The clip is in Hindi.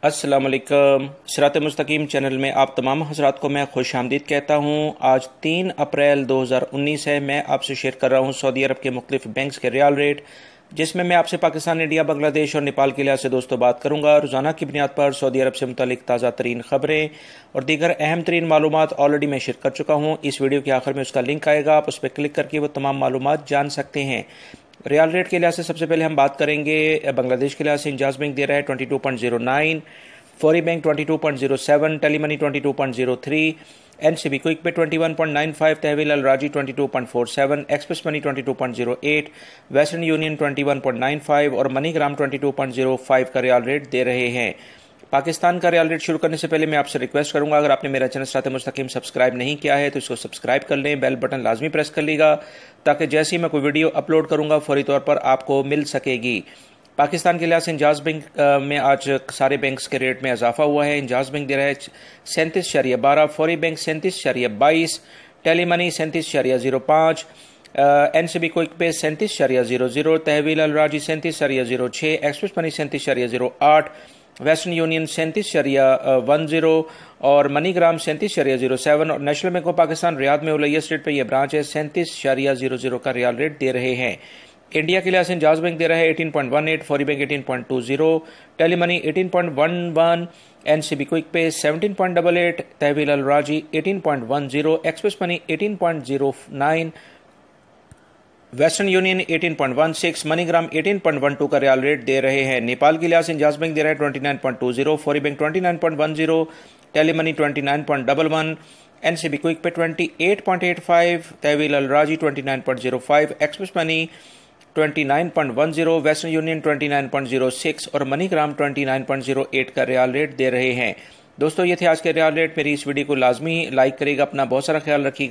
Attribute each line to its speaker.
Speaker 1: अस्सलाम वालेकुम। सिरात मुस्तकीम चैनल में आप तमाम हज़रात को मैं खुश आमदीद कहता हूँ। आज 3 अप्रैल 2019 है। मैं आपसे शेयर कर रहा हूँ सऊदी अरब के मुख्तलिफ बैंक्स के रियाल रेट, जिसमें मैं आपसे पाकिस्तान, इंडिया, बांग्लादेश और नेपाल के लिहाज से दोस्तों बात करूँगा। रोज़ाना की बुनियाद पर सऊदी अरब से मुतालिक ताज़ा तरीन खबरें और दीगर अहम तरीन मालूमात ऑलरेडी मैं शेयर कर चुका हूँ। इस वीडियो के आखिर में उसका लिंक आएगा, आप उस पर क्लिक करके वो तमाम मालूमात जान सकते हैं। रियाल रेट के लिहाज से सबसे पहले हम बात करेंगे बांग्लादेश के लिहाज से। इंजाज बैंक दे रहा है 22.09, फौरी बैंक 22.07, टेलीमनी 22.03, एनसीबी क्विक पे 21.95, तहवील अल राजी 22.47, एक्सप्रेस मनी 22.08, वेस्टर्न यूनियन 21.95 और मनीग्राम 22.05 का रियाल रेट दे रहे हैं। पाकिस्तान का रियाल रेट शुरू करने से पहले मैं आपसे रिक्वेस्ट करूंगा, अगर आपने मेरा चैनल सिरात मुस्तकीम सब्सक्राइब नहीं किया है तो इसको सब्सक्राइब कर लें, बेल बटन लाजमी प्रेस कर लीजिएगा ताकि जैसे ही मैं कोई वीडियो अपलोड करूंगा फौरी तौर पर आपको मिल सकेगी। पाकिस्तान के लिहाज से इंजाज बैंक में आज सारे बैंक्स के रेट में इजाफा हुआ है। इंजाज बैंक दे रहा है 37.12, फौरी बैंक 37.22, टेलीमनी 37.05, एनसीबी क्विक पे 37.00, तहवील अल राजी 37.06, एक्सप्रेस मनी 37.08, वेस्टर्न यूनियन 37.10 और मनीग्राम 37.07 और national bank of Pakistan Riyadh में उलैया स्ट्रीट पर यह ब्रांच है 37.00 का रियाल रेट दे रहे हैं। इंडिया के लिहाज से इंजाज बैंक दे रहा है 18.18, फौरी बैंक 18.20, टेलीमनी 18.11, एनसीबी क्विक पे 17.88, तहवील अल राजी 18.10, express money 18.09, western union 18.16, MoneyGram 18.12 का रियाल रेट दे रहे हैं। नेपाल के लिहाज से इंजाज बैंक दे रहा है 29.20, फौरी बैंक 29.10, टेलीमनी 29.11, एनसीबी क्विक पे 28.85, तहवील अल राजी 29.05, एक्सप्रेस मनी 29.10, वेस्टर्न यूनियन 29.06 और मनीग्राम 29.08 का रियाल रेट दे रहे हैं। दोस्तों ये थे आज के रियाल रेट। मेरी इस वीडियो को लाजमी लाइक करेगा। अपना बहुत सारा ख्याल रखिएगा।